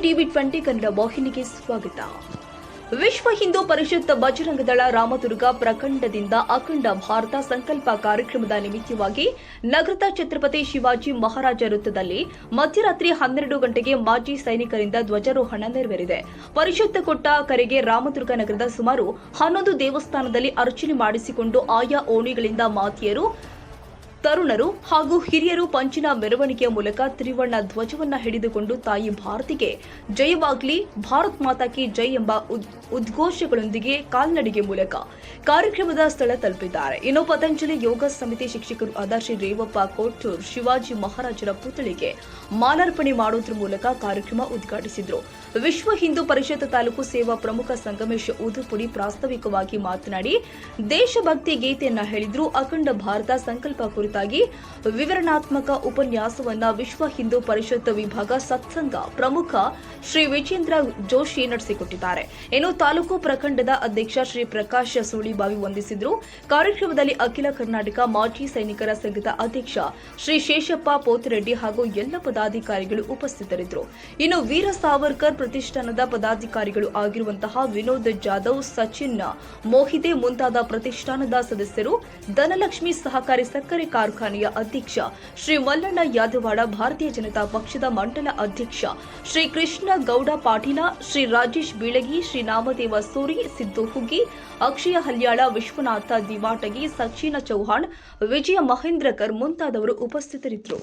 TV 20 Kannada ವಾಹಿನಿಗೆ ಸ್ವಾಗತ. ವಿಶ್ವ ಹಿಂದೂ ಪರಿಷತ್ ಬಜರಂಗದಳ ರಾಮದುರ್ಗ ಪ್ರಖಂಡದಿಂದ ಅಖಂಡ ಭಾರತ ಸಂಕಲ್ಪ ಕಾರ್ಯಕ್ರಮದ ನಿಮಿತ್ತವಾಗಿ ನಗರದ ಛತ್ರಪತಿ ಶಿವಾಜಿ ಮಹಾರಾಜ ವೃತ್ತದಲ್ಲಿ ಮಧ್ಯರಾತ್ರಿ 12 ಗಂಟೆಗೆ ಮಾಜಿ ಸೈನಿಕರಿಂದ ಧ್ವಜಾರೋಹಣ ನೆರವೇರಿದೆ. ಪರಿಷತ್ ಕೊಟ್ಟ ಕರೆಗೆ ರಾಮದುರ್ಗ ನಗರದ ಸುಮಾರು 11 ದೇವಸ್ಥಾನದಲ್ಲಿ ಅರ್ಚನೆ ಮಾಡಿಸಿಕೊಂಡು ಆಯಾ ಓಣಿಗಳಿಂದ ಮಾತೆಯರು, ತರುಣರು ಹಾಗೂ ಹಿರಿಯರು ಪಂಚಿನ ಮೆರವಣಿಗೆಯ ಮೂಲಕ ತ್ರಿವರ್ಣ ಧ್ವಜವನ್ನ ಹಿಡಿದುಕೊಂಡು ತಾಯಿ ಭಾರತಿಗೆ ಜಯವಾಗ್ಲಿ, ಭಾರತ್ ಮಾತಾ ಕಿ ಜೈ ಎಂಬ ಉದ್ಘೋಷಗಳೊಂದಿಗೆ ಕಾಲ್ನಡಿಗೆ ಮೂಲಕ ಕಾರ್ಯಕ್ರಮದ ಸ್ಥಳ ತಲುಪಿದ್ದಾರೆ. ಇನ್ನು ಪತಂಜಲಿ ಯೋಗ ಸಮಿತಿ ಶಿಕ್ಷಕರು ಆದ ಶ್ರೀ ರೇವಪ್ಪ ಕೋಟೂರ್ ಶಿವಾಜಿ ಮಹಾರಾಜರ ಪುತ್ಥಳಿಗೆ ಮಾಲಾರ್ಪಣೆ ಮಾಡುವುದರ ಮೂಲಕ ಕಾರ್ಯಕ್ರಮ ಉದ್ಘಾಟಿಸಿದರು. ವಿಶ್ವ ಹಿಂದೂ ಪರಿಷತ್ ತಾಲೂಕು ಸೇವಾ ಪ್ರಮುಖ ಸಂಗಮೇಶ್ ಉದುಪುಡಿ ಪ್ರಾಸ್ತಾವಿಕವಾಗಿ ಮಾತನಾಡಿ ದೇಶಭಕ್ತಿ ಗೀತೆಯನ್ನ ಹೇಳಿದ್ರು. ಅಖಂಡ ಭಾರತ ಸಂಕಲ್ಪ ಕುರಿತಾಗಿ ವಿವರಣಾತ್ಮಕ ಉಪನ್ಯಾಸವನ್ನ ವಿಶ್ವ ಹಿಂದೂ ಪರಿಷತ್ ವಿಭಾಗ ಸತ್ಸಂಗ ಪ್ರಮುಖ ಶ್ರೀ ವಿಜೇಂದ್ರ ಜೋಶಿ ನಡೆಸಿಕೊಟ್ಟಿದ್ದಾರೆ. ಇನ್ನು ತಾಲೂಕು ಪ್ರಖಂಡದ ಅಧ್ಯಕ್ಷ ಶ್ರೀ ಪ್ರಕಾಶ್ ಸುಳಿಬಾವಿ ವಂದಿಸಿದ್ರು. ಕಾರ್ಯಕ್ರಮದಲ್ಲಿ ಅಖಿಲ ಕರ್ನಾಟಕ ಮಾಜಿ ಸೈನಿಕರ ಸಂಘದ ಅಧ್ಯಕ್ಷ ಶ್ರೀ ಶೇಷಪ್ಪ ಪೋತಿರೆಡ್ಡಿ ಹಾಗೂ ಎಲ್ಲ ಪದಾಧಿಕಾರಿಗಳು ಉಪಸ್ಥಿತರಿದ್ದರು. ಇನ್ನು ವೀರ ಸಾವರ್ಕರ್ ಪ್ರತಿಷ್ಠಾನದ ಪದಾಧಿಕಾರಿಗಳು ಆಗಿರುವಂತಹ ವಿನೋದ್ ಜಾಧವ್, ಸಚಿನ್ ಮೋಹಿದೆ ಮುಂತಾದ ಪ್ರತಿಷ್ಠಾನದ ಸದಸ್ಯರು, ಧನಲಕ್ಷ್ಮಿ ಸಹಕಾರಿ ಸಕ್ಕರೆ ಕಾರ್ಖಾನೆಯ ಅಧ್ಯಕ್ಷ ಶ್ರೀ ಮಲ್ಲಣ್ಣ ಯಾದವಾಡ, ಭಾರತೀಯ ಜನತಾ ಪಕ್ಷದ ಮಂಡಲ ಅಧ್ಯಕ್ಷ ಶ್ರೀ ಕೃಷ್ಣ ಗೌಡ ಪಾಟೀಲ, ಶ್ರೀ ರಾಜೇಶ್ ಬೀಳಗಿ, ಶ್ರೀ ನಾಮದೇವ ಸೂರಿ, ಸಿದ್ದು ಹುಗ್ಗಿ, ಅಕ್ಷಯ ಹಲ್ಯಾಳ, ವಿಶ್ವನಾಥ ದಿವಾಟಗಿ, ಸಚಿನ್ ಚೌಹಾಣ್, ವಿಜಯ ಮಹೇಂದ್ರಕರ್ ಮುಂತಾದವರು ಉಪಸ್ಥಿತರಿದ್ದರು.